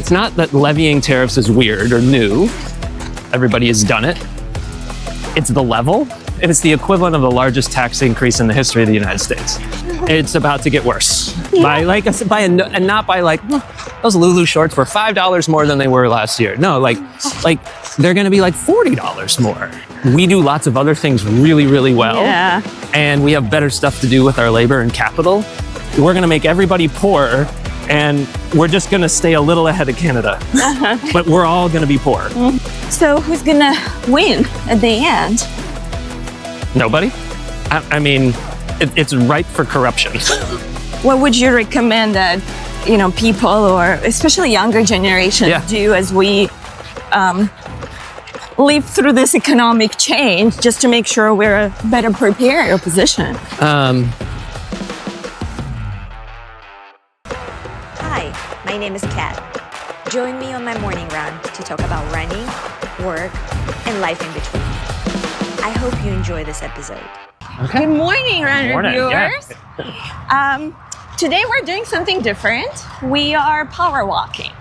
It's not that levying tariffs is weird or new. Everybody has done it. It's the level, and it's the equivalent of the largest tax increase in the history of the United States. It's about to get worse. And not by like, those Lulu shorts were $5 more than they were last year. No, like they're gonna be like $40 more. We do lots of other things really, really well. Yeah. And we have better stuff to do with our labor and capital. We're gonna make everybody poor, and we're just gonna stay a little ahead of Canada. But we're all gonna be poor. So who's gonna win at the end? Nobody. I mean, it's ripe for corruption. What would you recommend that, people or especially younger generation do as we live through this economic change, just to make sure we're better prepared or positioned? Hi, my name is Kat. Join me on my morning run to talk about running, work, and life in between. I hope you enjoy this episode. Okay. Good morning, runner viewers. Yeah. Today we're doing something different. We are power walking.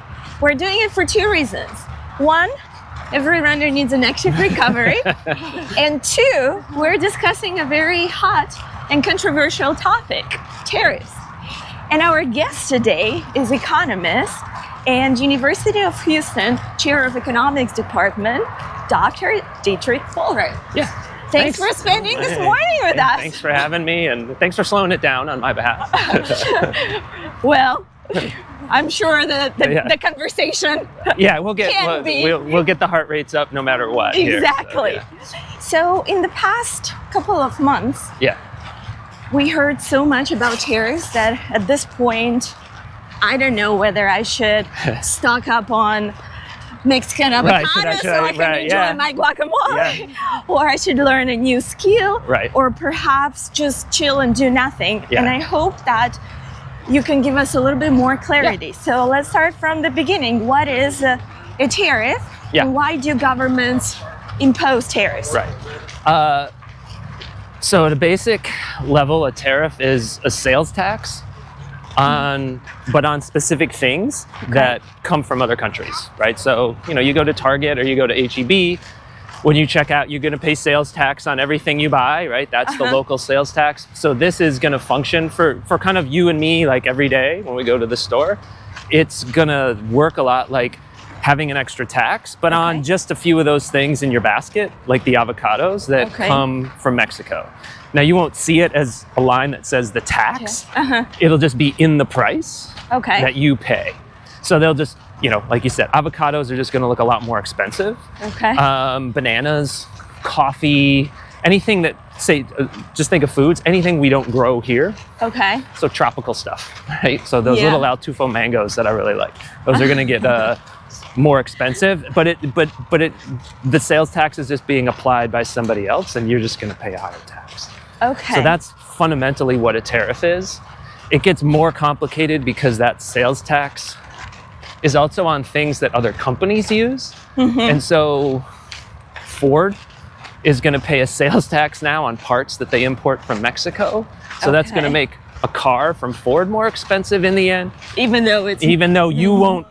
We're doing it for two reasons. One, every runner needs an active recovery. And two, we're discussing a very hot and controversial topic, tariffs. And our guest today is economist and University of Houston Chair of Economics Department, Dr. Dietrich Vollrath. Yeah. Thanks for spending this morning with us. Thanks for having me, and thanks for slowing it down on my behalf. Well, I'm sure that the conversation we'll get the heart rates up no matter what. Exactly. Here, So in the past couple of months, we heard so much about tariffs that at this point, I don't know whether I should stock up on Mexican avocados so I can enjoy my guacamole, or I should learn a new skill, or perhaps just chill and do nothing. And I hope that you can give us a little bit more clarity. So let's start from the beginning. What is a tariff, and why do governments impose tariffs? So at a basic level, a tariff is a sales tax but on specific things that come from other countries, right? So, you go to Target or you go to H-E-B, when you check out, you're gonna pay sales tax on everything you buy, right? That's the local sales tax. So this is gonna function for kind of you and me, like every day when we go to the store. It's gonna work a lot like having an extra tax, but on just a few of those things in your basket, like the avocados that come from Mexico. Now, you won't see it as a line that says the tax. It'll just be in the price that you pay. So they'll just, like you said, avocados are just going to look a lot more expensive. Bananas, coffee, anything that, just think of foods, anything we don't grow here. So tropical stuff, right? So those little Altufo mangoes that I really like, those are going to get more expensive, but the sales tax is just being applied by somebody else, and you're just going to pay a higher tax. So that's fundamentally what a tariff is. It gets more complicated because that sales tax is also on things that other companies use. And so Ford is going to pay a sales tax now on parts that they import from Mexico. So that's going to make a car from Ford more expensive in the end. Even though you won't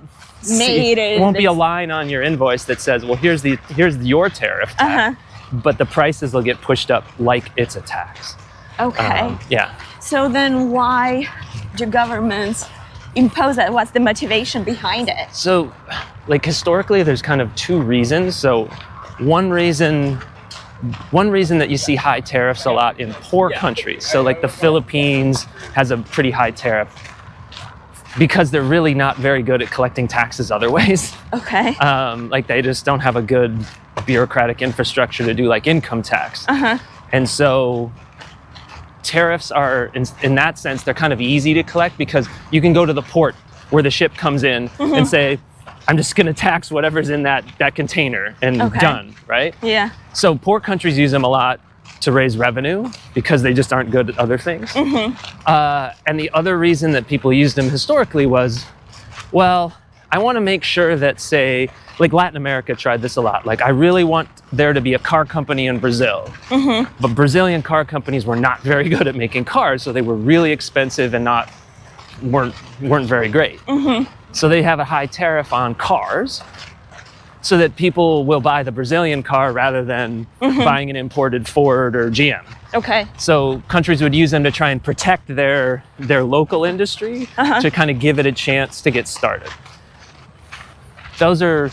be a line on your invoice that says, well, here's your tariff tax. But the prices will get pushed up like it's a tax. So then why do governments impose that? What's the motivation behind it? So, historically, there's kind of two reasons. So one reason that you see high tariffs a lot in poor countries. So like the Philippines has a pretty high tariff because they're really not very good at collecting taxes other ways. They just don't have a good bureaucratic infrastructure to do like income tax. And so tariffs are, in that sense, they're kind of easy to collect because you can go to the port where the ship comes in and say, I'm just gonna tax whatever's in that container and done, right? So poor countries use them a lot to raise revenue because they just aren't good at other things. And the other reason that people used them historically was, well, I wanna make sure that, say, like Latin America tried this a lot. Like, I really want there to be a car company in Brazil. But Brazilian car companies were not very good at making cars, so they were really expensive and weren't very great. So they have a high tariff on cars so that people will buy the Brazilian car rather than buying an imported Ford or GM. Okay. So countries would use them to try and protect their local industry to kind of give it a chance to get started. Those are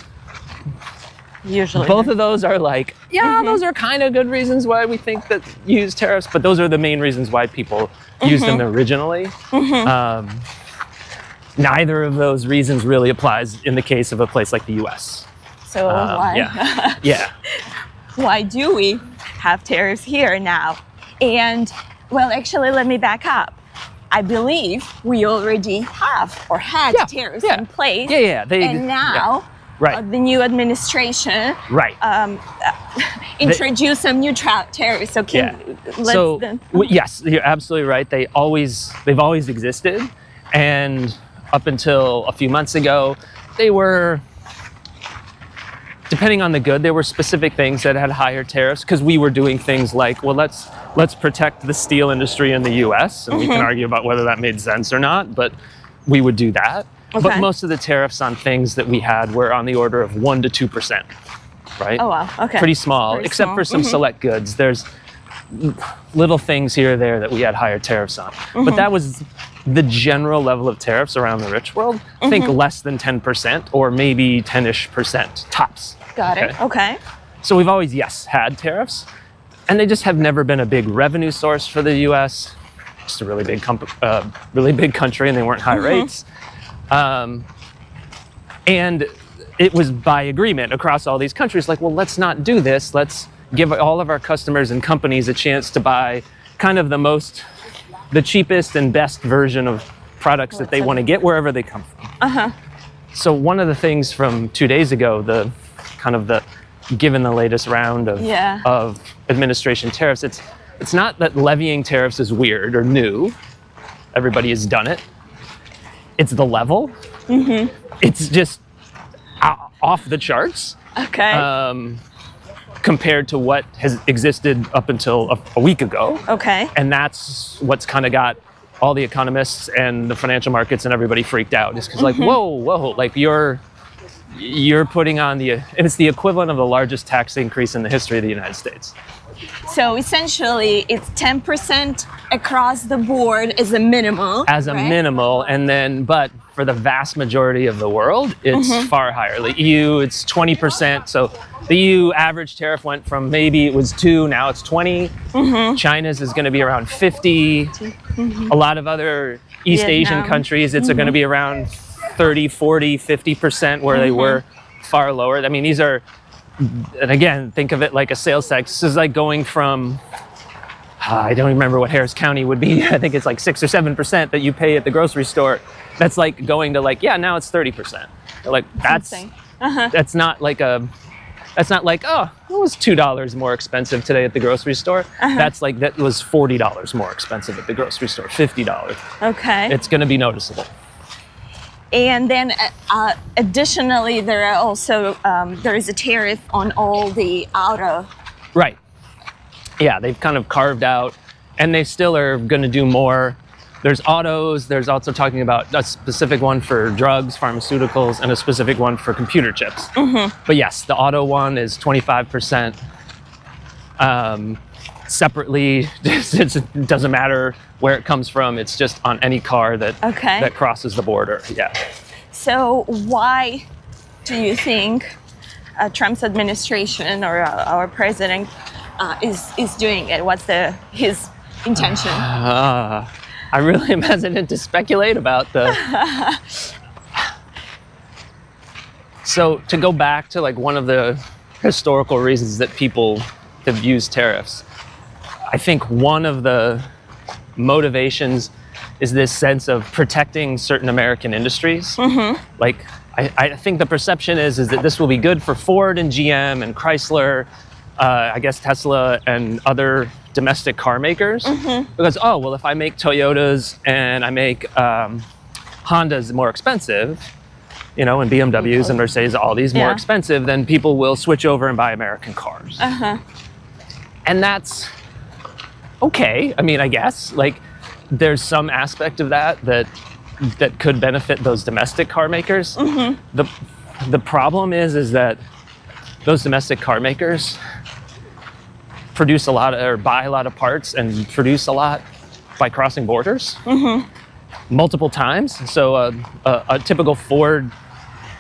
Usually. both of those are like, those are kind of good reasons why we think that use tariffs, but those are the main reasons why people use them originally. Neither of those reasons really applies in the case of a place like the US. So why? Yeah. Why do we have tariffs here now? And well, actually, let me back up. I believe we already have or had tariffs in place. And now the new administration introduced some new tariffs. So yes, you're absolutely right. They've always existed, and up until a few months ago, they were, depending on the good, there were specific things that had higher tariffs because we were doing things like, well, let's protect the steel industry in the US, and we can argue about whether that made sense or not, but we would do that. Okay. But most of the tariffs on things that we had were on the order of 1% to 2%, right? Oh, wow. Okay. Pretty small, except for some select goods. There's little things here or there that we had higher tariffs on. But that was the general level of tariffs around the rich world. I think less than 10% or maybe 10-ish% tops. Got it. Okay. So we've always, had tariffs, and they just have never been a big revenue source for the US. Just a really big country, and they weren't high rates. And it was by agreement across all these countries, like, well, let's not do this. Let's give all of our customers and companies a chance to buy kind of the cheapest and best version of products that they want to get wherever they come from. So one of the things from 2 days ago, given the latest round of administration tariffs, it's not that levying tariffs is weird or new. Everybody has done it. It's the level. It's just off the charts. Okay. Compared to what has existed up until a week ago. Okay. And that's what's kind of got all the economists and the financial markets and everybody freaked out. It's because like, whoa, like you're putting on and it's the equivalent of the largest tax increase in the history of the United States. So essentially, it's 10% across the board as a minimal. As a minimal, and then, but for the vast majority of the world, it's far higher. The EU, it's 20%. So the EU average tariff went from maybe it was 2, now it's 20. China's is going to be around 50. A lot of other East Asian countries, it's going to be around 30, 40, 50%, where they were far lower. I mean, these are, and again, think of it like a sales tax. This is like going from, I don't remember what Harris County would be. I think it's like 6 or 7% that you pay at the grocery store. That's like going to like, now it's 30%. Like that's not like, oh, it was $2 more expensive today at the grocery store. That's like, that was $40 more expensive at the grocery store, $50. Okay. It's going to be noticeable. And then additionally, there are also, there is a tariff on all the auto. Right. Yeah, they've kind of carved out, and they still are going to do more. There's autos, there's also talking about a specific one for drugs, pharmaceuticals, and a specific one for computer chips. But yes, the auto one is 25%. Separately, it doesn't matter where it comes from. It's just on any car that crosses the border. Yeah. So why do you think Trump's administration or our president is doing it? What's his intention? I really am hesitant to speculate about So to go back to like one of the historical reasons that people have used tariffs, I think one of the motivations is this sense of protecting certain American industries. Like, I think the perception is that this will be good for Ford and GM and Chrysler, I guess Tesla and other domestic car makers. Because, oh, well, if I make Toyotas and I make Hondas more expensive, and BMWs and Mercedes, all these more expensive, then people will switch over and buy American cars. And that's okay. I mean, I guess, like, there's some aspect of that that could benefit those domestic car makers. The problem is that those domestic car makers produce a lot or buy a lot of parts and produce a lot by crossing borders multiple times. So a typical Ford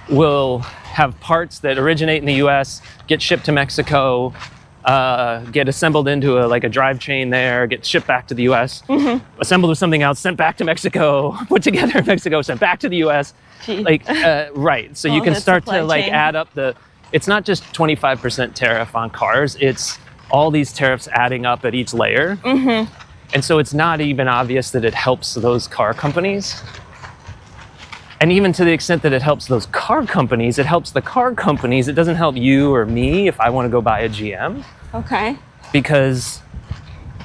will have parts that originate in the US, get shipped to Mexico, get assembled into a drive chain there, get shipped back to the US, assembled with something else, sent back to Mexico, put together in Mexico, sent back to the US. Right. So you can start to add up it's not just 25% tariff on cars, it's all these tariffs adding up at each layer. And so it's not even obvious that it helps those car companies. And even to the extent that it helps those car companies, it helps the car companies. It doesn't help you or me if I want to go buy a GM. Okay. Because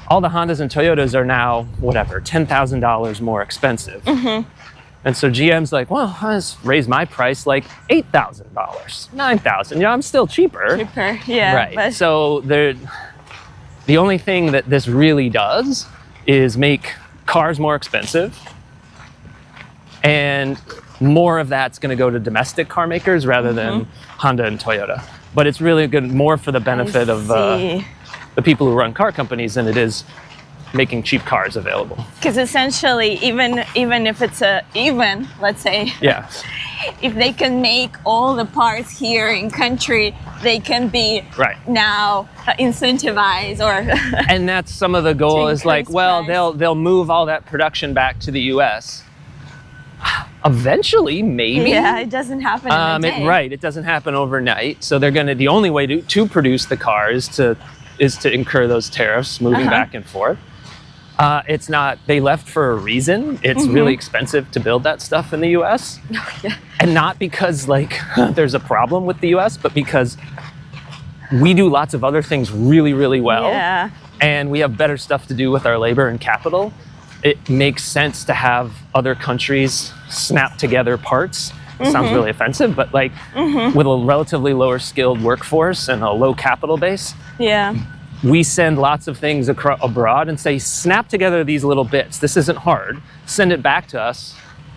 all the Hondas and Toyotas are now, whatever, $10,000 more expensive. And so GM's like, well, I'll just raise my price like $8,000, $9,000. I'm still cheaper. Yeah. Right. But So the only thing that this really does is make cars more expensive. And more of that's going to go to domestic car makers rather than Honda and Toyota. But it's really good, more for the benefit of the people who run car companies than it is making cheap cars available. Because essentially, even if it's let's say, if they can make all the parts here in country, they can be now incentivized or. And that's some of the goal is like, well, price. they'll move all that production back to the U.S. Eventually, maybe. Yeah, it doesn't happen in a day. It doesn't happen overnight. So they're the only way to produce the car is to incur those tariffs moving back and forth. It's not, they left for a reason. It's really expensive to build that stuff in the US. And not because there's a problem with the US, but because we do lots of other things really, really well. Yeah. And we have better stuff to do with our labor and capital. It makes sense to have other countries snap together parts. It sounds really offensive, but with a relatively lower skilled workforce and a low capital base. Yeah. We send lots of things abroad and say, snap together these little bits. This isn't hard. Send it back to us,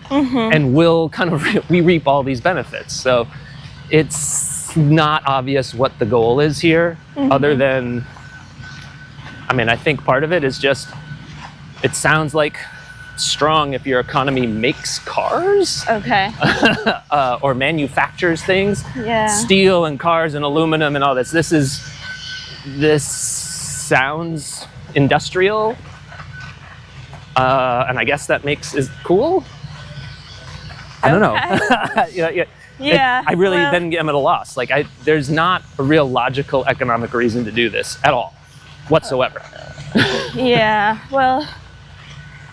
and we'll we reap all these benefits. So it's not obvious what the goal is here, other than, I think part of it is just, it sounds like strong if your economy makes cars. Okay. Or manufactures things. Yeah. Steel and cars and aluminum and all this. This sounds industrial, and I guess that is cool. I don't know. I really then am at a loss. There's not a real logical economic reason to do this at all, whatsoever. Yeah. Well,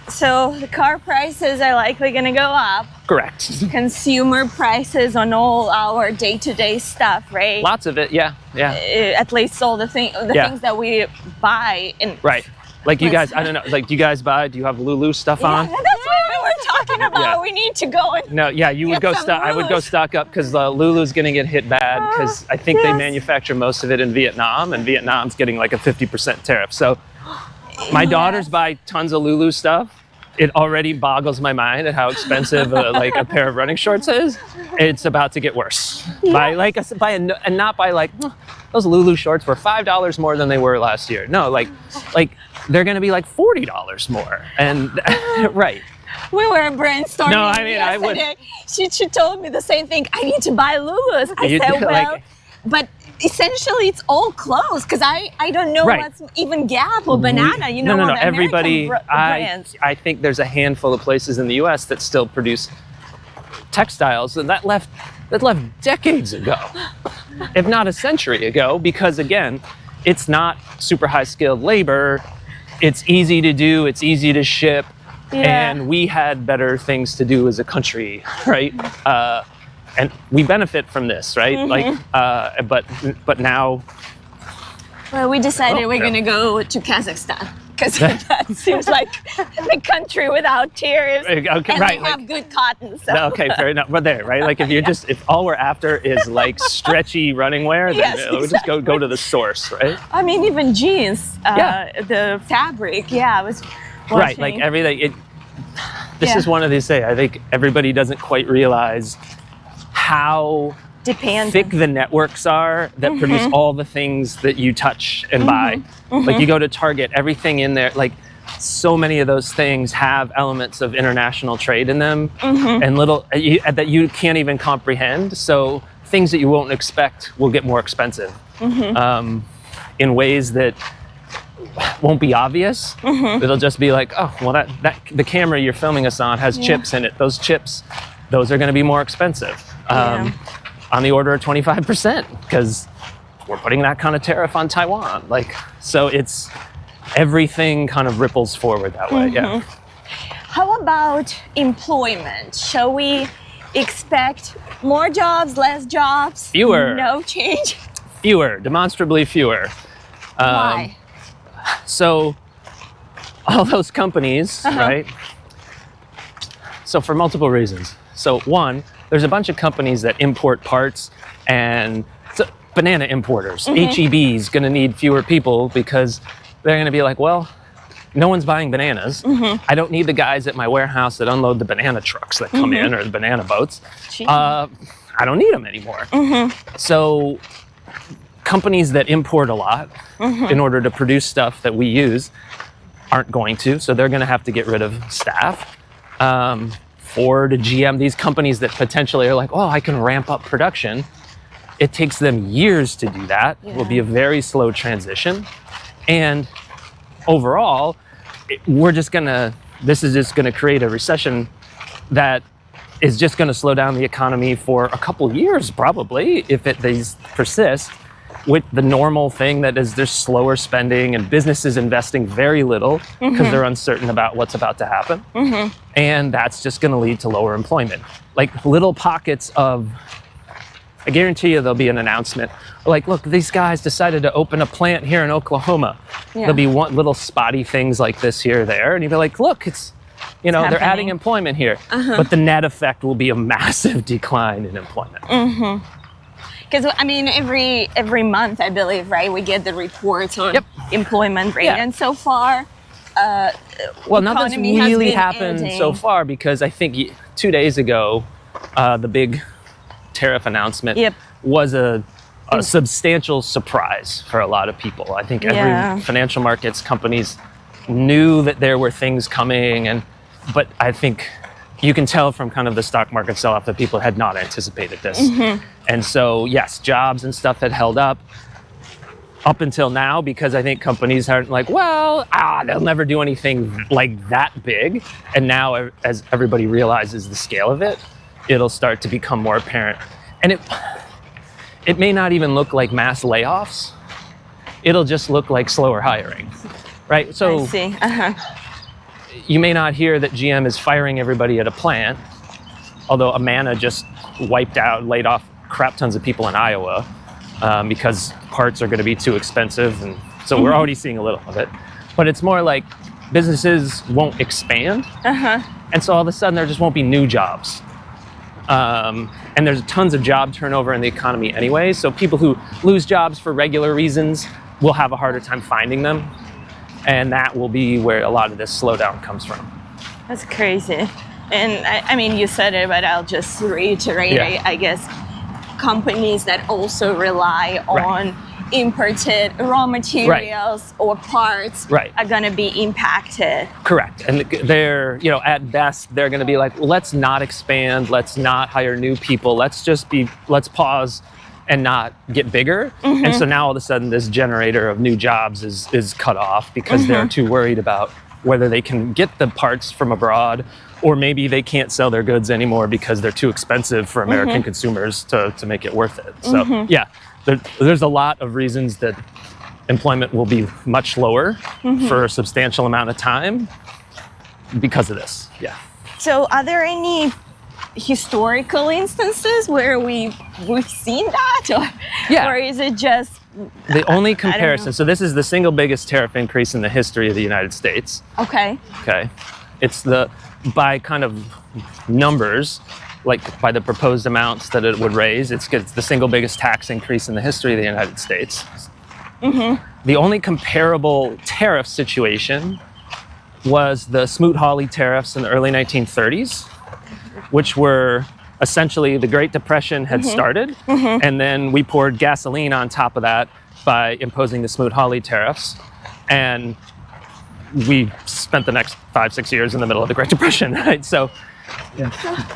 so the car prices are likely going to go up. Correct. Consumer prices on all our day-to-day stuff, right? Lots of it, yeah. At least all the things that we buy. Right. You guys, I don't know, do you guys do you have Lulu stuff on? Yeah, that's what we were talking about. Yeah. We need to go and you would go stock. I would go stock up because Lulu's going to get hit bad because I think they manufacture most of it in Vietnam, and Vietnam's getting a 50% tariff. So my daughters buy tons of Lulu stuff. It already boggles my mind at how expensive a pair of running shorts is. It's about to get worse. Yeah. And not by those Lulu shorts were $5 more than they were last year. No, they're going to be $40 more. And right. We were brainstorming. No, yesterday. I would. She told me the same thing. I need to buy Lulus. I said, but essentially it's all closed because I don't know what's even Gap or Banana. No. Everybody. I think there's a handful of places in the U.S. that still produce textiles, and that left decades ago, if not a century ago. Because again, it's not super high skilled labor. It's easy to do. It's easy to ship, and we had better things to do as a country, right? And we benefit from this, right? But now. Well, we decided we're going to go to Kazakhstan because that seems like the country without tariffs, and they have good cotton. So. Okay, fair enough. We're there, right? If all we're after is stretchy running wear, then we'll just go to the source, right? Even jeans, the fabric, I was watching. Right, everything. This is one of these things. I think everybody doesn't quite realize how thick the networks are that produce all the things that you touch and buy. Like you go to Target, everything in there, like so many of those things have elements of international trade in them and that you can't even comprehend. So things that you won't expect will get more expensive in ways that won't be obvious. It'll just be like, oh, well, that the camera you're filming us on has chips in it. Those chips, those are going to be more expensive, on the order of 25%, because we're putting that kind of tariff on Taiwan. Like, so it's everything kind of ripples forward that way. Yeah. How about employment? Shall we expect more jobs, less jobs? Fewer. No change? Fewer, demonstrably fewer. Why? So all those companies, right? So for multiple reasons. So one, there's a bunch of companies that import parts, and so banana importers. HEB's going to need fewer people because they're going to be like, well, no one's buying bananas. I don't need the guys at my warehouse that unload the banana trucks that come in, or the banana boats. I don't need them anymore. So companies that import a lot in order to produce stuff that we use aren't going to, so they're going to have to get rid of staff. Ford, GM, these companies that potentially are like, oh, I can ramp up production. It takes them years to do that. It will be a very slow transition. And overall, this is just going to create a recession that is just going to slow down the economy for a couple years, probably, if these persist. With the normal thing that is there's slower spending and businesses investing very little because they're uncertain about what's about to happen. And that's just going to lead to lower employment. Like little pockets of, I guarantee you there'll be an announcement. Like, look, these guys decided to open a plant here in Oklahoma. There'll be one little spotty things like this here or there. And you'll be like, look, it's they're adding employment here. But the net effect will be a massive decline in employment. Because, I mean, every month, I believe, right, we get the reports on employment rate. And so far, well, nothing's really happened so far, because I think 2 days ago, the big tariff announcement was a substantial surprise for a lot of people. I think every financial markets companies knew that there were things coming, but I think you can tell from kind of the stock market sell-off that people had not anticipated this. And so, yes, jobs and stuff had held up until now, because I think companies aren't like, well, they'll never do anything like that big. And now, as everybody realizes the scale of it, it'll start to become more apparent. And it may not even look like mass layoffs. It'll just look like slower hiring, right? So I see. You may not hear that GM is firing everybody at a plant, although Amana just laid off crap tons of people in Iowa because parts are going to be too expensive. And so we're already seeing a little of it. But it's more like businesses won't expand. And so all of a sudden there just won't be new jobs. And there's tons of job turnover in the economy anyway. So people who lose jobs for regular reasons will have a harder time finding them. And that will be where a lot of this slowdown comes from. That's crazy. And I mean, you said it, but I'll just reiterate, I guess, companies that also rely on imported raw materials or parts are going to be impacted. Correct. And they're, at best, they're going to be like, well, let's not expand. Let's not hire new people. Let's pause and not get bigger. And so now all of a sudden this generator of new jobs is cut off because they're too worried about whether they can get the parts from abroad, or maybe they can't sell their goods anymore because they're too expensive for American consumers to make it worth it. So there's a lot of reasons that employment will be much lower for a substantial amount of time because of this. So are there any historical instances where we've seen that, or is it just the only comparison? So this is the single biggest tariff increase in the history of the United States. Okay. It's by kind of numbers, like by the proposed amounts that it would raise, it's the single biggest tax increase in the history of the United States. The only comparable tariff situation was the Smoot-Hawley tariffs in the early 1930s, which were essentially the Great Depression had started, and then we poured gasoline on top of that by imposing the Smoot-Hawley tariffs. And we spent the next 5-6 years in the middle of the Great Depression, right? So,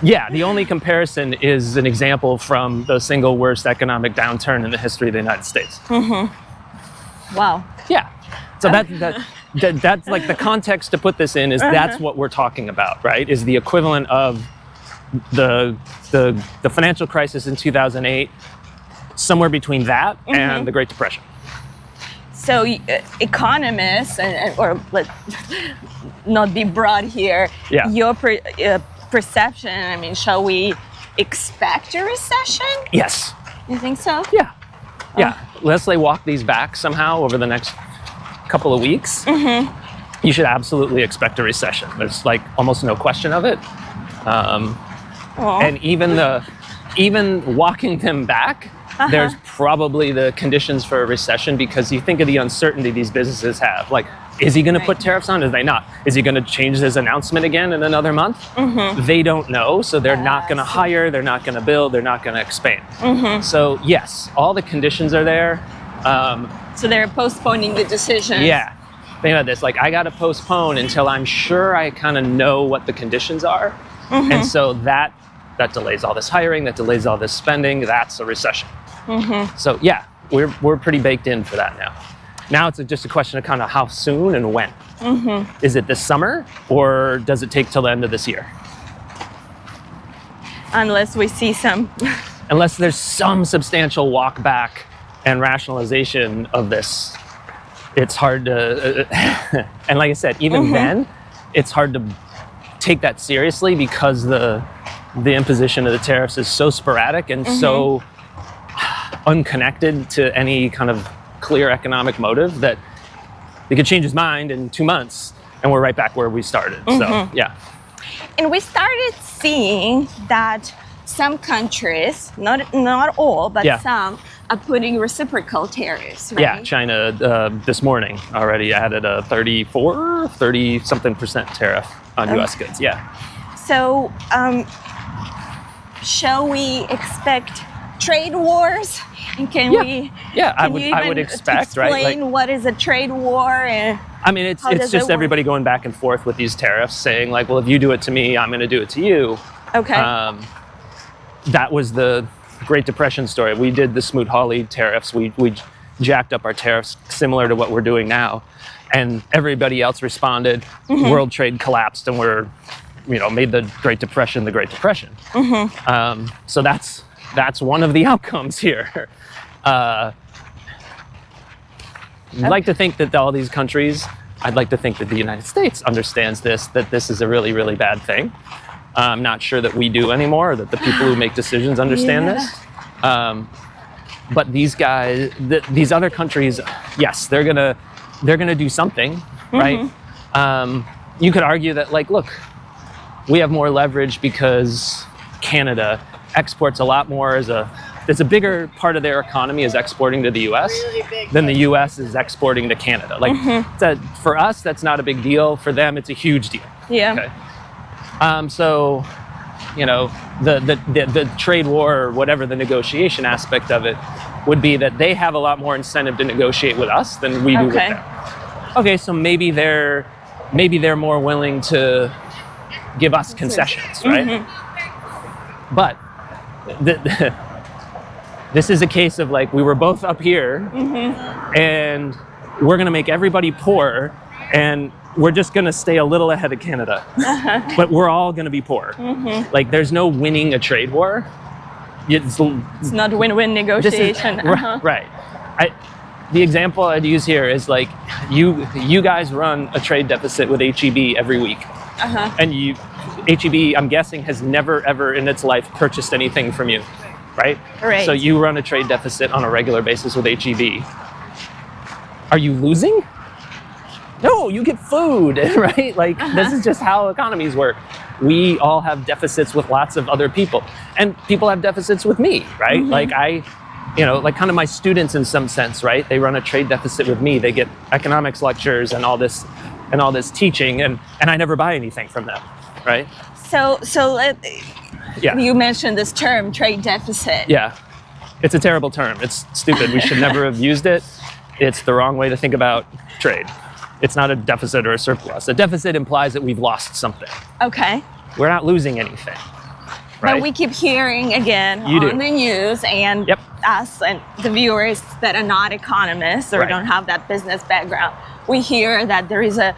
yeah, the only comparison is an example from the single worst economic downturn in the history of the United States. Wow. Yeah. So that's like the context to put this in is that's what we're talking about, right? Is the equivalent of the financial crisis in 2008, somewhere between that and the Great Depression. So economists, or let's not be broad here, your perception, I mean, shall we expect a recession? Yes. You think so? Yeah. Yeah. Unless they walk these back somehow over the next couple of weeks, you should absolutely expect a recession. There's like almost no question of it. And even walking them back, there's probably the conditions for a recession, because you think of the uncertainty these businesses have. Like, is he going to put tariffs on? Is they not? Is he going to change his announcement again in another month? They don't know, so they're not going to hire, they're not going to build, they're not going to expand. So yes, all the conditions are there. So they're postponing the decision. Yeah. Think about this, like I got to postpone until I'm sure I kind of know what the conditions are. And so that delays all this hiring, that delays all this spending, that's a recession. So yeah, we're pretty baked in for that now. Now it's just a question of kind of how soon and when. Is it this summer, or does it take till the end of this year? Unless we see unless there's some substantial walk back and rationalization of this, it's hard to, and like I said, even then, it's hard to take that seriously, because the imposition of the tariffs is so sporadic and so unconnected to any kind of clear economic motive that he could change his mind in 2 months and we're right back where we started. So, yeah. And we started seeing that some countries, not all, but some, are putting reciprocal tariffs, right? Yeah, China this morning already added a 30-something% tariff on US goods, So, shall we expect trade wars? And can we? Yeah, I would expect, explain, right? Like, what is a trade war? And I mean, it's just everybody going back and forth with these tariffs, saying like, well, if you do it to me, I'm going to do it to you. Okay. That was the Great Depression story. We did the Smoot-Hawley tariffs. We jacked up our tariffs similar to what we're doing now, and everybody else responded. World trade collapsed, and made the Great Depression the Great Depression. So that's one of the outcomes here. I'd like to think that all these countries, I'd like to think that the United States understands that this is a really, really bad thing. I'm not sure that we do anymore, or that the people who make decisions understand this. But these guys, these other countries, yes, they're gonna do something, right? You could argue that, like, look, we have more leverage because Canada exports a lot more it's a bigger part of their economy is exporting to the U.S. than the U.S. is exporting to Canada. Like, for us, that's not a big deal. For them, it's a huge deal. Yeah. Okay. So, the trade war, or whatever the negotiation aspect of it, would be that they have a lot more incentive to negotiate with us than we do with them. Okay, so maybe they're more willing to give us concessions, right? But this is a case of, like, we were both up here, and we're going to make everybody poor, and we're just going to stay a little ahead of Canada. But we're all going to be poor. Like, there's no winning a trade war. It's not a win-win negotiation. Right. The example I'd use here is, like, you guys run a trade deficit with HEB every week. And HEB, I'm guessing, has never, ever in its life purchased anything from you, right? So you run a trade deficit on a regular basis with HEB. Are you losing? No, you get food, right? Like, this is just how economies work. We all have deficits with lots of other people, and people have deficits with me, right? Like, like kind of my students in some sense, right? They run a trade deficit with me. They get economics lectures and all this and all this teaching, and I never buy anything from them, right? So you mentioned this term, trade deficit. Yeah, it's a terrible term. It's stupid. We should never have used it. It's the wrong way to think about trade. It's not a deficit or a surplus. A deficit implies that we've lost something. Okay. We're not losing anything. Right? But we keep hearing again on the news, and us and the viewers that are not economists or don't have that business background, we hear that there is a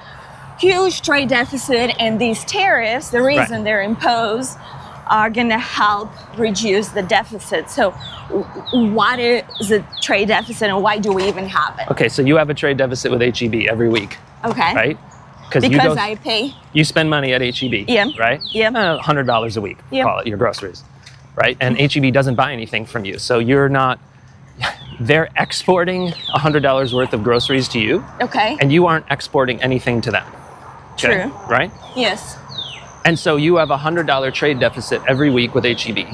huge trade deficit, and these tariffs, the reason they're imposed, are going to help reduce the deficit. So what is a trade deficit, and why do we even have it? Okay, so you have a trade deficit with HEB every week. Okay. Right? Because I pay. You spend money at HEB, right? Yeah. $100 a week, call it, your groceries, right? And HEB doesn't buy anything from you. So you're not, they're exporting $100 worth of groceries to you. Okay. And you aren't exporting anything to them. Okay? True. Right? Yes. And so you have a $100 trade deficit every week with HEB.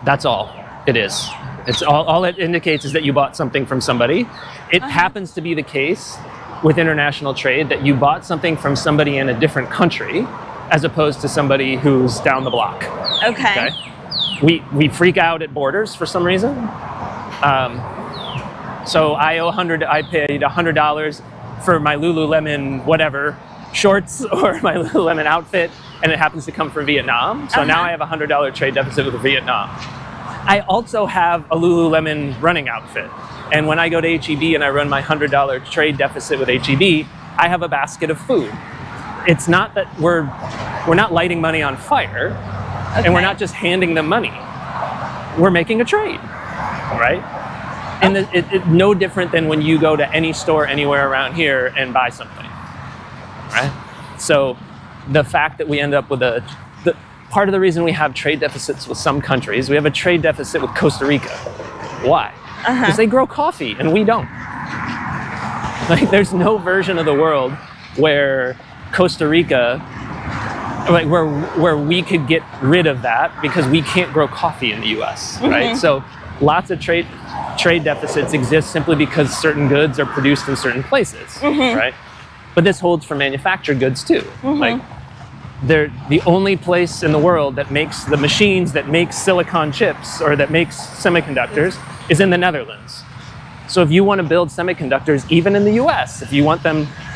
That's all it is. It's all it indicates is that you bought something from somebody. It happens to be the case with international trade that you bought something from somebody in a different country as opposed to somebody who's down the block. Okay. We freak out at borders for some reason. So I paid $100 for my Lululemon whatever shorts or my Lululemon outfit, and it happens to come from Vietnam. So now I have a $100 trade deficit with Vietnam. I also have a Lululemon running outfit. And when I go to HEB and I run my $100 trade deficit with HEB, I have a basket of food. It's not that we're not lighting money on fire, and we're not just handing them money. We're making a trade, right? And it's no different than when you go to any store anywhere around here and buy something, right? So the fact that we end up with part of the reason we have trade deficits with some countries, we have a trade deficit with Costa Rica. Why? Because they grow coffee and we don't. Like, there's no version of the world where Costa Rica, like where we could get rid of that because we can't grow coffee in the US, right? So lots of trade deficits exist simply because certain goods are produced in certain places, right? But this holds for manufactured goods too. Like, they're the only place in the world that makes the machines that make silicon chips or that makes semiconductors is in the Netherlands. So if you want to build semiconductors, even in the US, if you want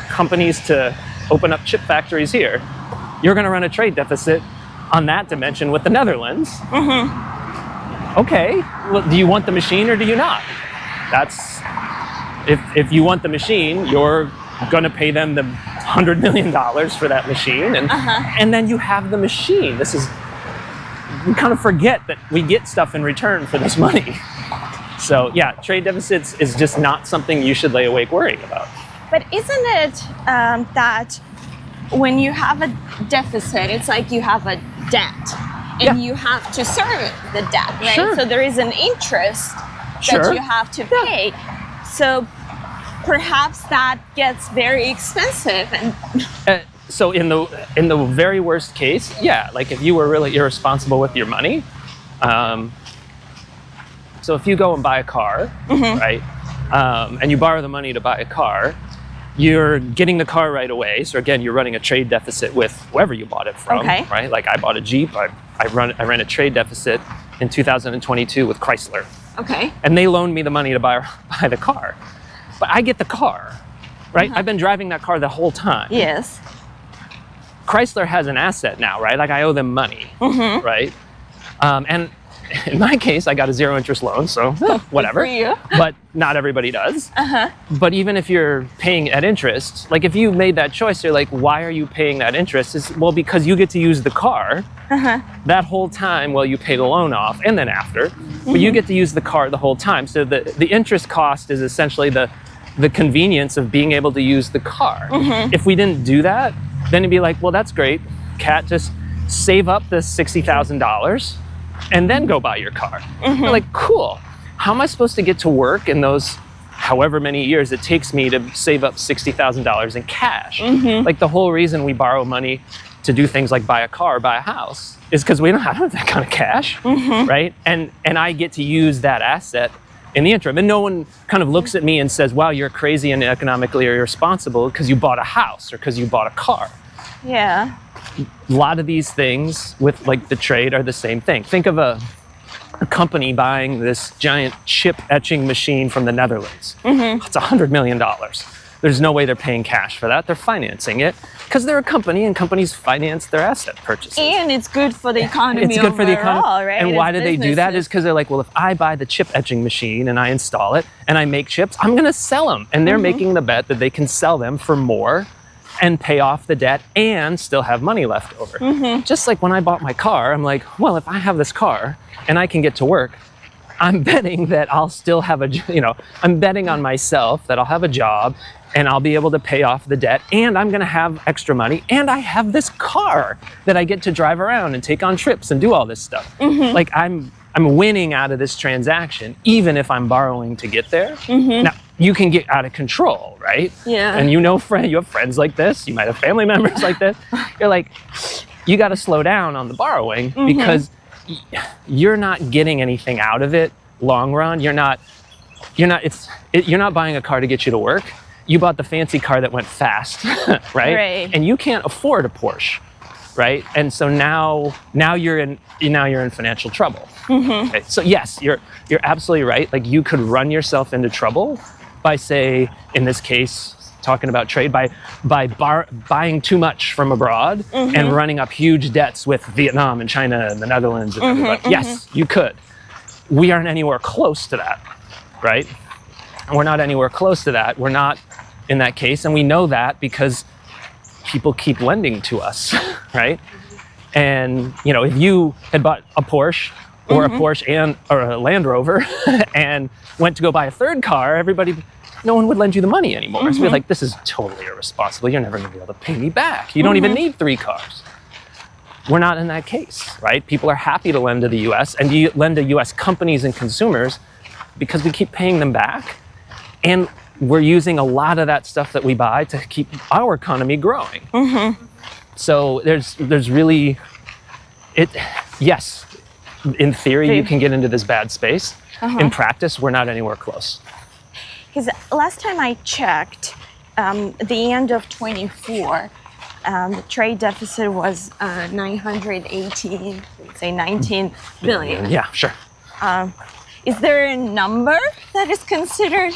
companies to open up chip factories here, you're going to run a trade deficit on that dimension with the Netherlands. Okay, well, do you want the machine or do you not? That's, if you want the machine, you're going to pay them the $100 million for that machine, and then you have the machine. We kind of forget that we get stuff in return for this money. So yeah, trade deficits is just not something you should lay awake worrying about. But isn't it that when you have a deficit, it's like you have a debt, and you have to serve the debt, right? Sure. So there is an interest that you have to pay. So perhaps that gets very expensive. And so in the very worst case, like if you were really irresponsible with your money, so if you go and buy a car, right, and you borrow the money to buy a car, you're getting the car right away. So again, you're running a trade deficit with whoever you bought it from, right? Like I bought a Jeep, I ran a trade deficit in 2022 with Chrysler. Okay. And they loaned me the money to buy the car. But I get the car, right? I've been driving that car the whole time. Yes. Chrysler has an asset now, right? Like I owe them money, right? And in my case, I got a zero interest loan, so whatever. Good for you. But not everybody does. But even if you're paying at interest, like if you made that choice, you're like, why are you paying that interest? It's, well, because you get to use the car that whole time while you pay the loan off, and then after. But you get to use the car the whole time. So the interest cost is essentially the convenience of being able to use the car. If we didn't do that, then it'd be like, well, that's great, Kat, just save up this $60,000 and then go buy your car. You're like, cool. How am I supposed to get to work in those however many years it takes me to save up $60,000 in cash? Like the whole reason we borrow money to do things like buy a car, buy a house, is because we don't have that kind of cash, right? And I get to use that asset in the interim. And no one kind of looks at me and says, wow, you're crazy and economically irresponsible because you bought a house or because you bought a car. Yeah. A lot of these things with like the trade are the same thing. Think of a company buying this giant chip etching machine from the Netherlands. It's $100 million. There's no way they're paying cash for that. They're financing it because they're a company and companies finance their asset purchases. And it's good for the economy It's good for the economy. overall, right? And why do they do that? Is because they're like, well, if I buy the chip etching machine and I install it and I make chips, I'm going to sell them. And they're making the bet that they can sell them for more and pay off the debt and still have money left over. Just like when I bought my car, I'm like, well, if I have this car and I can get to work, I'm betting that I'll still have I'm betting on myself that I'll have a job and I'll be able to pay off the debt and I'm gonna have extra money and I have this car that I get to drive around and take on trips and do all this stuff. Like I'm winning out of this transaction, even if I'm borrowing to get there. Now, you can get out of control, right? Yeah. And you have friends like this, you might have family members like this. You're like, you gotta slow down on the borrowing because you're not getting anything out of it long run. You're not buying a car to get you to work. You bought the fancy car that went fast, right? And you can't afford a Porsche, right? And so now you're in financial trouble. Okay? So yes, you're absolutely right. Like you could run yourself into trouble by, say, in this case, talking about trade, by buying too much from abroad and running up huge debts with Vietnam and China and the Netherlands and everybody. Yes, you could. We aren't anywhere close to that, right? We're not anywhere close to that. We're not in that case, and we know that because people keep lending to us, right? And if you had bought a Porsche or a Porsche or a Land Rover and went to go buy a third car, no one would lend you the money anymore. So we're like, this is totally irresponsible. You're never gonna be able to pay me back. You don't even need 3 cars. We're not in that case, right? People are happy to lend to the US and you lend to US companies and consumers because we keep paying them back. And we're using a lot of that stuff that we buy to keep our economy growing. So there's really, yes, in theory, you can get into this bad space. In practice, we're not anywhere close. Because last time I checked, the end of 24, the trade deficit was 19 billion. Yeah, sure. Is there a number that is considered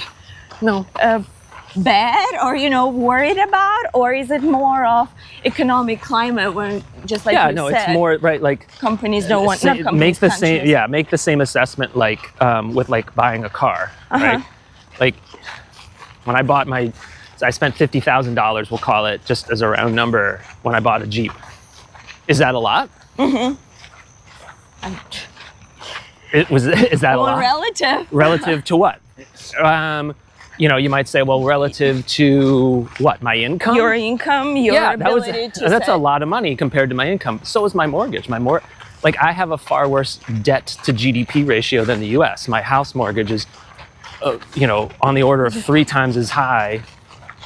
bad or worried about, or is it more of economic climate when just like you said, it's more right, like companies don't want make the same assessment like with like buying a car, right? Like when I spent $50,000, we'll call it, just as a round number, when I bought a Jeep. Is that a lot? Is that a lot? Relative. Relative to what? You might say, well, relative to what? My income? Your income, your ability to that's a lot of money compared to my income. So is my mortgage. Like I have a far worse debt to GDP ratio than the US. My house mortgage is, on the order of 3 times as high.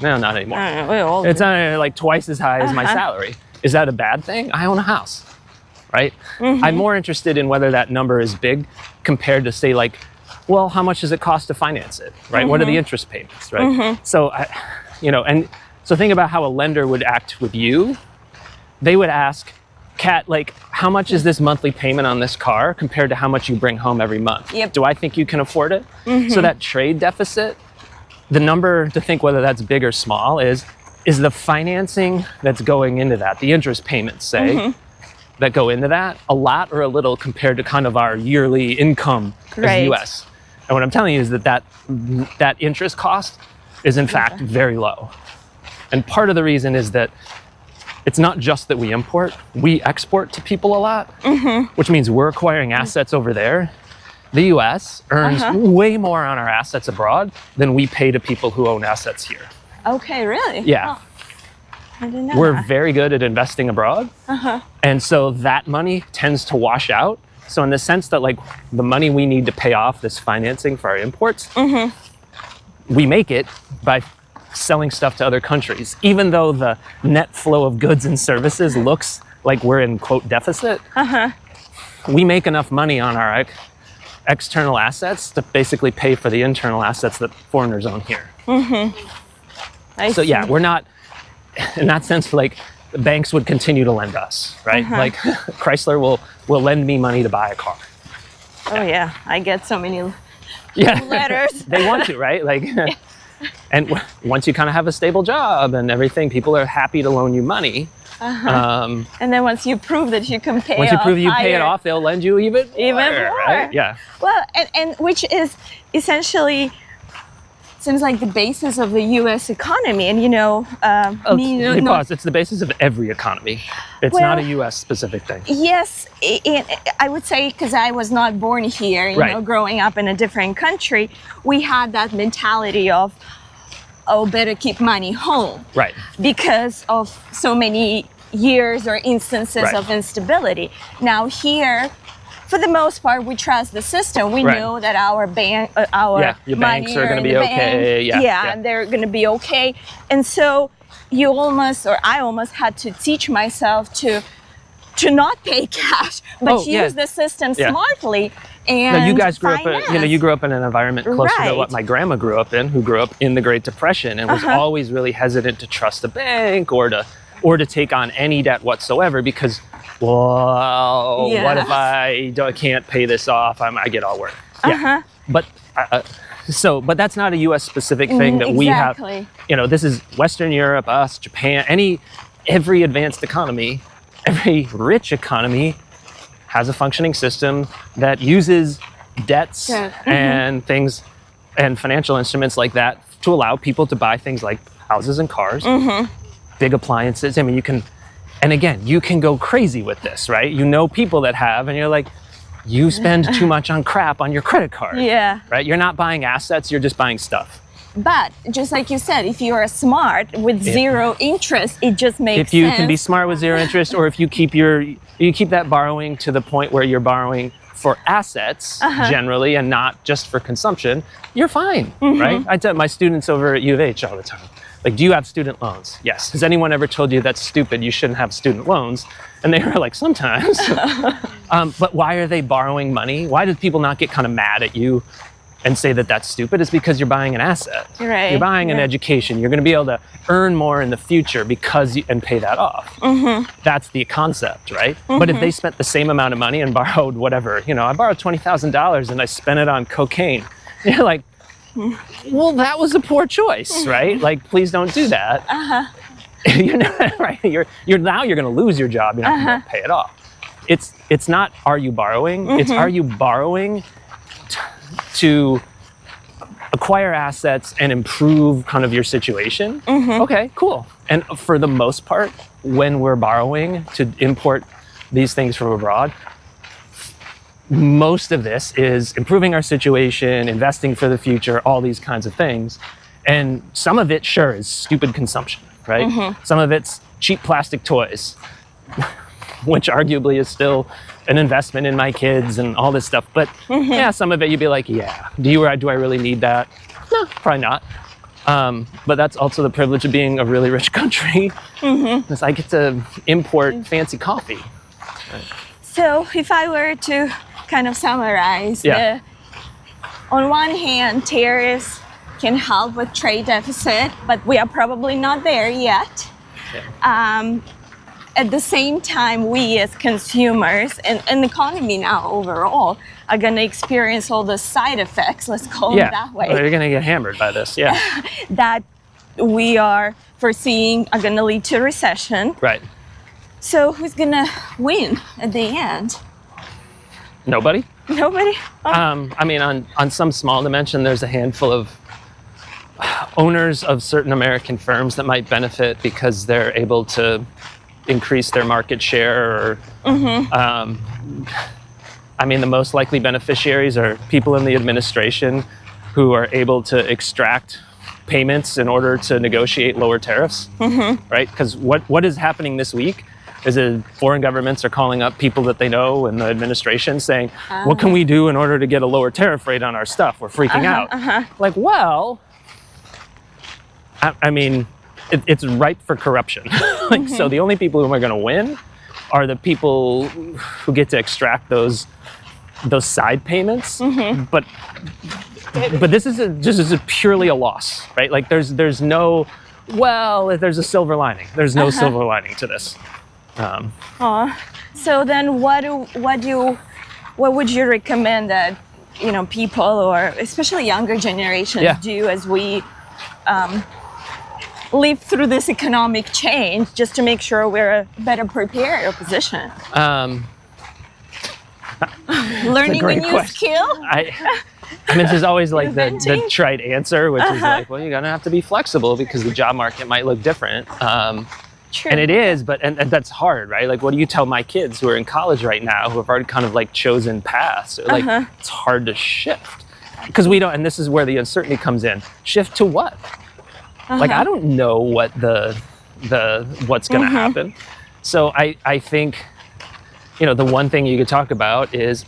No, not anymore. It's like twice as high as my salary. Is that a bad thing? I own a house, right? I'm more interested in whether that number is big compared to say like, well, how much does it cost to finance it, right? What are the interest payments, right? So, so think about how a lender would act with you. They would ask, Kat, like, how much is this monthly payment on this car compared to how much you bring home every month? Do I think you can afford it? So that trade deficit, the number to think whether that's big or small is the financing that's going into that, the interest payments, say, that go into that, a lot or a little compared to kind of our yearly income as the US. And what I'm telling you is that interest cost is in fact very low. And part of the reason is that it's not just that we import, we export to people a lot, which means we're acquiring assets over there. The US earns way more on our assets abroad than we pay to people who own assets here. Okay, really? Yeah. Oh, I didn't know We're that. very good at investing abroad. And so that money tends to wash out. So in the sense that like the money we need to pay off this financing for our imports, we make it by selling stuff to other countries. Even though the net flow of goods and services looks like we're in quote deficit, we make enough money on our external assets to basically pay for the internal assets that foreigners own here. So yeah, we're not, in that sense, like the banks would continue to lend us, right? Like Chrysler will lend me money to buy a car. Oh yeah, I get so many letters. They want to, right? Like, and once you kind of have a stable job and everything, people are happy to loan you money. And then once you prove that you can pay once you prove you higher, pay it off, they'll lend you even more. Right? Yeah. Well, and which is essentially seems like the basis of the U.S. economy, and It's the basis of every economy. It's not a U.S. specific thing. Yes, I would say, because I was not born here, you know, growing up in a different country, we had that mentality of, oh, better keep money home. Right. Because of so many years or instances of instability. Now here, for the most part, we trust the system. We know that our your banks are going to be okay. And they're going to be okay. And so I almost had to teach myself to not pay cash, but use the system smartly. And you guys grew up, you grew up in an environment closer to what my grandma grew up in, who grew up in the Great Depression and was always really hesitant to trust a bank or to take on any debt whatsoever because, well, what if I can't pay this off? I get all worried. But but that's not a U.S. specific thing that we have. This is Western Europe, us, Japan, every advanced economy, every rich economy has a functioning system that uses debts and things and financial instruments like that to allow people to buy things like houses and cars, big appliances. I mean, you can go crazy with this, right? You know people that have, and you're like, you spend too much on crap on your credit card. Yeah. Right? You're not buying assets, you're just buying stuff. But just like you said, if you are smart with zero interest, it just makes sense. If you can be smart with zero interest, or if you keep that borrowing to the point where you're borrowing for assets generally and not just for consumption, you're fine, right? I tell my students over at U of H all the time, like, do you have student loans? Yes. Has anyone ever told you that's stupid, you shouldn't have student loans? And they were like, sometimes. But why are they borrowing money? Why do people not get kind of mad at you and say that that's stupid? It's because you're buying an asset. Right. You're buying an education. You're going to be able to earn more in the future and pay that off. That's the concept, right? But if they spent the same amount of money and borrowed whatever, I borrowed $20,000 and I spent it on cocaine. You're like, well, that was a poor choice, right? Like, please don't do that. Right? You're going to lose your job. You're not going to pay it off. It's not, are you borrowing? It's, are you borrowing to acquire assets and improve kind of your situation? Okay, cool. And for the most part, when we're borrowing to import these things from abroad, most of this is improving our situation, investing for the future, all these kinds of things. And some of it, sure, is stupid consumption, right? Some of it's cheap plastic toys, which arguably is still an investment in my kids and all this stuff. But some of it you'd be like, do I really need that? No, probably not. But that's also the privilege of being a really rich country, is I get to import fancy coffee. So if I were to kind of summarize, on one hand, tariffs can help with trade deficit, but we are probably not there yet. At the same time, we as consumers and the economy now overall are going to experience all the side effects, let's call it that way. Well, you're going to get hammered by this, that we are foreseeing are going to lead to recession. Right. So who's going to win at the end? Nobody. Nobody? Oh. I mean, on some small dimension, there's a handful of owners of certain American firms that might benefit because they're able to increase their market share. Or, I mean, the most likely beneficiaries are people in the administration who are able to extract payments in order to negotiate lower tariffs, right? Because what is happening this week is that foreign governments are calling up people that they know in the administration saying, what can we do in order to get a lower tariff rate on our stuff? We're freaking out. Like, well, I mean, it's ripe for corruption. So the only people who are going to win are the people who get to extract those those side payments, but this is just purely a loss, right? Like there's no, well, there's a silver lining. There's no silver lining to this. So then what would you recommend that, people, or especially younger generations, do as we live through this economic change, just to make sure we're better prepared or positioned? Learning a new skill? I mean, this is always like the trite answer, which is like, well, you're gonna have to be flexible because the job market might look different. True. And it is, but and that's hard, right? Like, what do you tell my kids who are in college right now, who have already kind of like chosen paths? Like, it's hard to shift because we don't. And this is where the uncertainty comes in. Shift to what? Like, I don't know what what's going to happen. So I think, the one thing you could talk about is,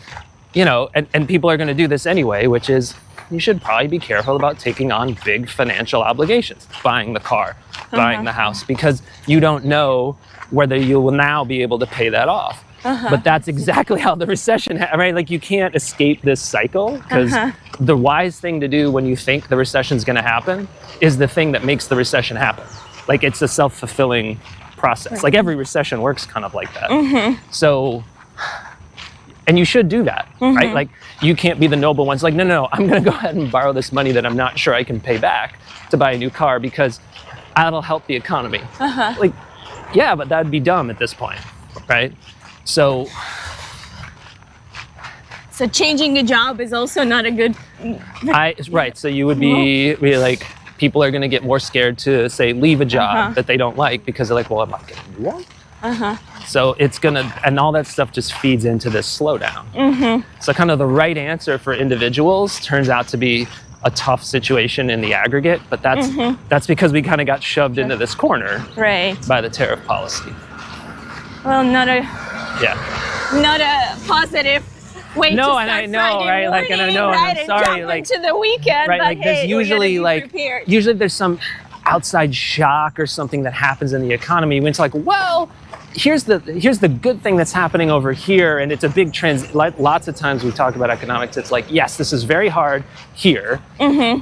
and people are going to do this anyway, which is you should probably be careful about taking on big financial obligations, buying the car, buying the house, because you don't know whether you will now be able to pay that off. But that's exactly how the recession, right? Like, you can't escape this cycle, because the wise thing to do when you think the recession is going to happen is the thing that makes the recession happen. Like, it's a self-fulfilling process. Like, every recession works kind of like that. So, and you should do that, right? Like, you can't be the noble ones. Like, no, I'm going to go ahead and borrow this money that I'm not sure I can pay back to buy a new car because that'll help the economy. Like, yeah, but that'd be dumb at this point, right? So changing a job is also not a good. Right. So you would be like, people are going to get more scared to say leave a job that they don't like because they're like, well, I'm not getting a new one. So it's gonna, and all that stuff just feeds into this slowdown. So kind of the right answer for individuals turns out to be a tough situation in the aggregate, but that's because we kind of got shoved into this corner by the tariff policy. Well, not a positive way to start and I know, Friday right? morning, Like, and I know, right? and I'm sorry, and like, to the weekend, right? but Like, there's hey, usually there's some outside shock or something that happens in the economy when it's like, well, here's the good thing that's happening over here, and it's a big lots of times we talk about economics, it's like, yes, this is very hard here,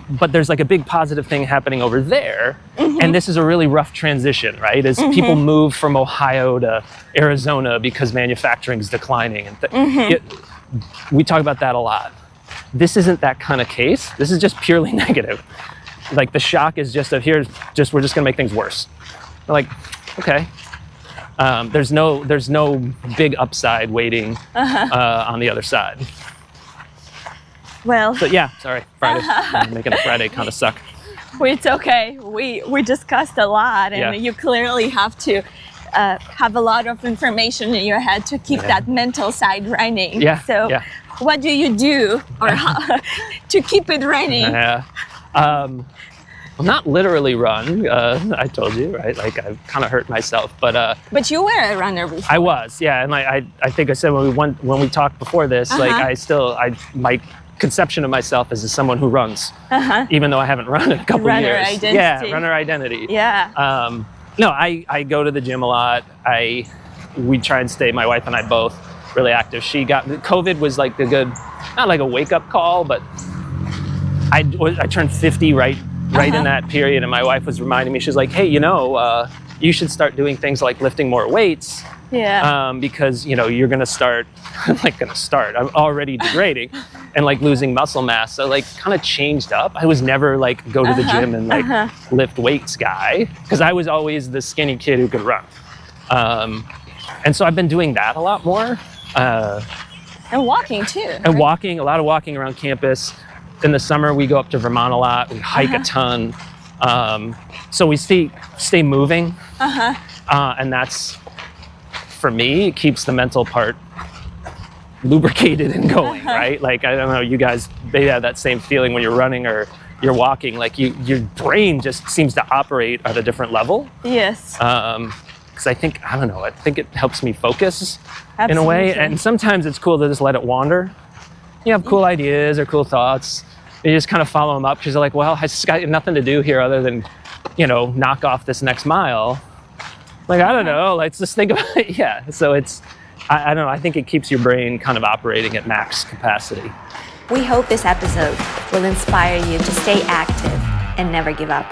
but there's like a big positive thing happening over there, and this is a really rough transition, right? As people move from Ohio to Arizona because manufacturing is declining, and we talk about that a lot. This isn't that kind of case. This is just purely negative. Like, the shock is just we're just gonna make things worse. We're like, okay. There's no big upside waiting on the other side. Well, so yeah, sorry, Friday. I'm making a Friday kind of suck. It's okay. We discussed a lot, and you clearly have to have a lot of information in your head to keep that mental side running. So what do you do, or how, to keep it running? Well, not literally run. I told you, right? Like, I've kind of hurt myself, but you were a runner before. I was, and I think I said when we talked before this, like, my conception of myself is as someone who runs, even though I haven't run in a couple runner years. Identity. Yeah, runner identity. Yeah. No, I go to the gym a lot. We try and stay, my wife and I both, really active. COVID was like not like a wake up call, but I turned 50 right in that period, and my wife was reminding me, she's like, hey, you should start doing things like lifting more weights. Because you're gonna start I'm already degrading and like losing muscle mass. So like kind of changed up. I was never like go to the gym and like lift weights guy, because I was always the skinny kid who could run. And so I've been doing that a lot more. And walking too. And a lot of walking around campus. In the summer, we go up to Vermont a lot. We hike a ton. So we stay moving. And that's, for me, it keeps the mental part lubricated and going, right? Like, I don't know, you guys maybe have that same feeling when you're running or you're walking. Like, your brain just seems to operate at a different level. Yes. Because I think it helps me focus in a way. And sometimes it's cool to just let it wander. You have cool ideas or cool thoughts. You just kind of follow them up because you're like, well, I just got nothing to do here other than, knock off this next mile. Like, I don't know, let's just think about it. So it's I don't know, I think it keeps your brain kind of operating at max capacity. We hope this episode will inspire you to stay active and never give up.